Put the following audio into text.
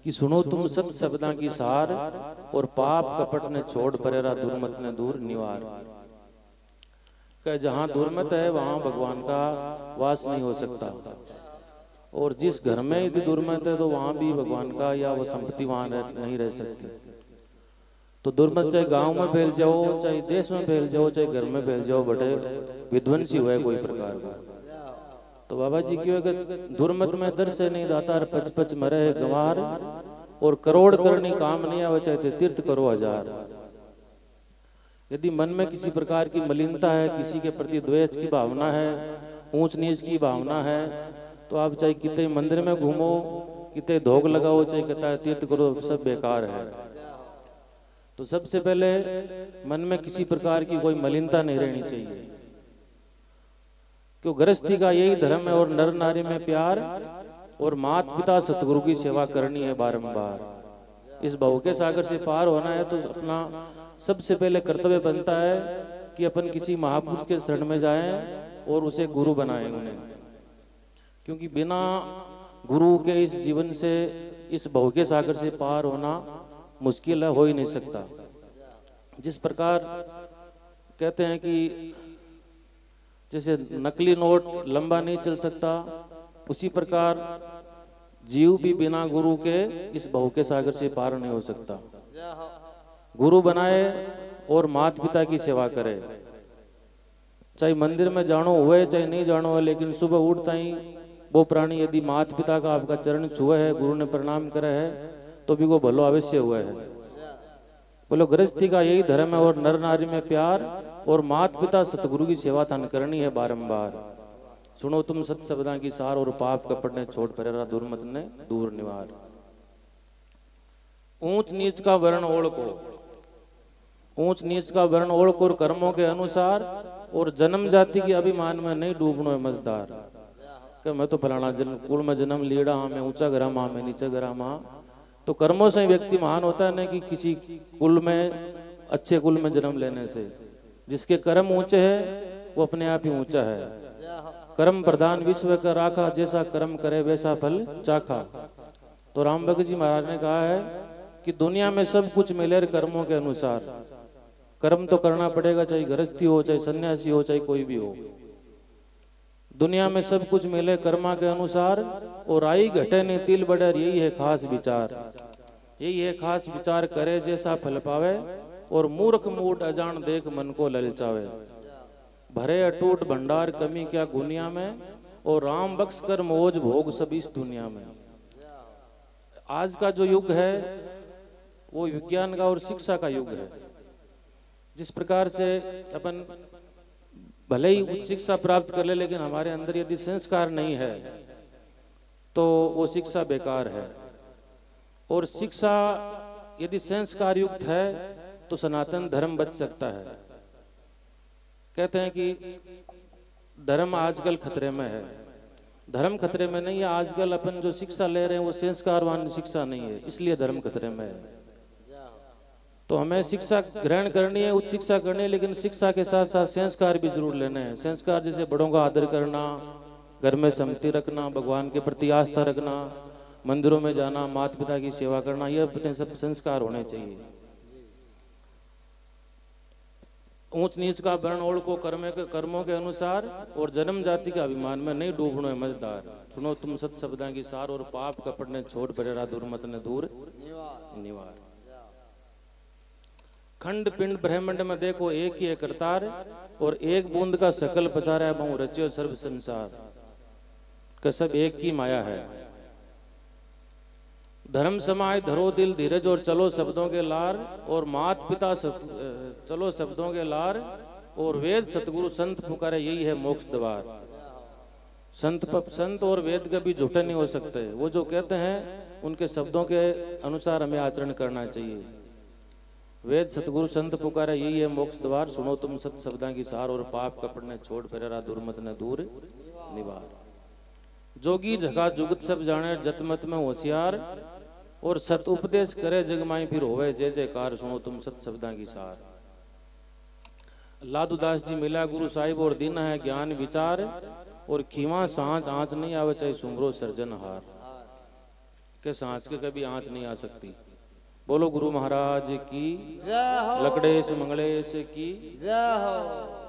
कि सुनो तुम सत शब्दा की सार, और पाप कपट ने छोड़ परेरा दुर्मत ने दूर निवार। कह जहाँ दुर्मत है वहाँ भगवान का वास नहीं हो सकता, और जिस घर में यदि दुर्मत है तो वहाँ भी भगवान का या वो संपत्ति वहाँ नहीं रह सकती। तो दुर्मत चाहे गांव में फैल जाओ, चाहे देश में फैल जाओ, चाहे घर में फैल जाओ, बड़े विध्वंसी हुए कोई प्रकार का। तो बाबा जी की दुर्मत में दर से नहीं दातार, पच पच मरे गंवार, और करोड़ करनी काम नहीं आवे, चाहे तीर्थ करो हजार। यदि मन में किसी प्रकार की मलिनता है, किसी के प्रति द्वेष की भावना है, ऊंच नीच की भावना है, तो आप चाहे कितने मंदिर में घूमो, कितने धोख लगाओ, चाहे कितना तीर्थ करो, सब बेकार है। तो सबसे पहले मन में किसी प्रकार की कोई मलिनता नहीं रहनी चाहिए, क्यों गृहस्थी का यही धर्म है। और नर नारी में प्यार, और मात पिता सतगुरु की सेवा करनी है बारंबार। इस भव के सागर से पार होना है तो अपना सबसे पहले कर्तव्य बनता है कि अपन किसी महापुरुष के शरण में जाएं और उसे गुरु बनाएं उन्हें, क्योंकि बिना गुरु के इस जीवन से, इस भव के सागर से पार होना मुश्किल है, हो ही नहीं सकता। जिस प्रकार कहते हैं कि जैसे नकली नोट लंबा नहीं चल सकता, उसी प्रकार जीव भी बिना गुरु के इस भव के सागर से पार नहीं हो सकता। गुरु बनाए और माता पिता की सेवा करे, चाहे मंदिर में जानो हुए चाहे नहीं जानो हुए, लेकिन सुबह उठता ही वो प्राणी यदि माता पिता का आपका चरण छुए है, गुरु ने प्रणाम करे है, तो भी वो भलो अवश्य हुआ है। बोलो गृहस्थी का यही धर्म है, और नर नारी में प्यार, और माता पिता सतगुरु की सेवा थान करनी है बारंबार। सुनो तुम सत शब्दा की सार, और पाप कपट ने छोड़ परेरा दुर्मत ने दूर निवार। ऊंच नीच का वर्ण ओढ़ को, ऊंच नीच का वर्ण ओढ़ को कर्मों के अनुसार, और जन्म जाति के अभिमान में नहीं डूबनो है मजदार। कि मैं तो फलाना जन्म कुल में जन्म लीड़ा हाँ, मैं ऊंचा गरा माँ, मैं नीचा गरा माँ। तो कर्मों से व्यक्ति महान होता है, ना कि किसी कुल में, अच्छे कुल में जन्म लेने से। जिसके कर्म ऊंचे हैं वो अपने आप ही ऊंचा है। कर्म प्रधान विश्व का राखा, जैसा कर्म करे वैसा फल चाखा। तो राम भगत जी महाराज ने कहा है कि दुनिया में सब कुछ मिले कर्मों के अनुसार। कर्म तो करना पड़ेगा, चाहे गृहस्थी हो, चाहे सन्यासी हो, चाहे कोई भी हो। दुनिया में सब कुछ मिले कर्मा के अनुसार, और आई घटे नहीं तिल बडर, यही है खास विचार। यही है खास विचार, करे जैसा फल पावे, और मूर्ख मूड अजान देख मन को ललचावे। भरे अटूट भंडार कमी क्या गुनिया में, और राम बख्श कर मौज भोग सब इस दुनिया में। आज का जो युग है वो विज्ञान का और शिक्षा का युग है। जिस प्रकार से अपन भले ही उच्च शिक्षा प्राप्त कर ले, लेकिन हमारे अंदर यदि संस्कार नहीं है तो वो शिक्षा बेकार है। और शिक्षा यदि संस्कार युक्त है तो सनातन धर्म बच सकता है। कहते हैं कि धर्म आजकल खतरे में है। धर्म खतरे में नहीं है, आजकल अपन जो शिक्षा ले रहे हैं वो संस्कारवान शिक्षा नहीं है, इसलिए धर्म खतरे में है। तो हमें शिक्षा ग्रहण करनी है, उच्च शिक्षा करनी है, लेकिन शिक्षा के साथ साथ संस्कार भी जरूर लेने हैं। संस्कार जैसे बड़ों का आदर करना, घर में सम्मति रखना, भगवान के प्रति आस्था रखना, मंदिरों में जाना, माता पिता की सेवा करना, ये अपने सब संस्कार होने चाहिए। ऊंच नीच का वर्ण ओढ़ को कर्मों के अनुसार, और जन्म जाति के अभिमान में नहीं डूबनो है मजदार। सुनो तुम सत शब्दा की सार, और पाप कपट ने छोड़ परेरा दुर्मत ने दूर निवार। खंड पिंड ब्रह्मांड में देखो एक ही है करतार, और एक बूंद का सकल पसारा है बहु रचियो सर्व संसार। का सब एक की माया है। धर्म समाय धरो दिल धीरज, और चलो शब्दों के लार, और मात पिता चलो शब्दों के लार, और वेद सतगुरु संत पुकारे यही है मोक्ष द्वार। संत और वेद कभी झूठे नहीं हो सकते। वो जो कहते हैं उनके शब्दों के अनुसार हमें आचरण करना चाहिए। वेद सतगुरु संत पुकारे यही है मोक्ष द्वार। सुनो तुम सत शब्दा की सार, और पाप कपट ने छोड़ परेरा दुर्मत ने दूर निवार। जोगी जगा जुगत सब जाने, जतमत में होशियार, और सत उपदेश करे जगमाई फिर होवे जय जयकार। सुनो तुम सत शब्दा की सार। लादूदास जी मिला गुरु साहिब, और दिन है ज्ञान विचार, और खीवा सांच आंच नहीं आवे चाहे सुमरो सर्जनहार। कि सांच के कभी आंच नहीं आ सकती। बोलो गुरु महाराज की जय हो। लकड़े से मंगले से की जय हो।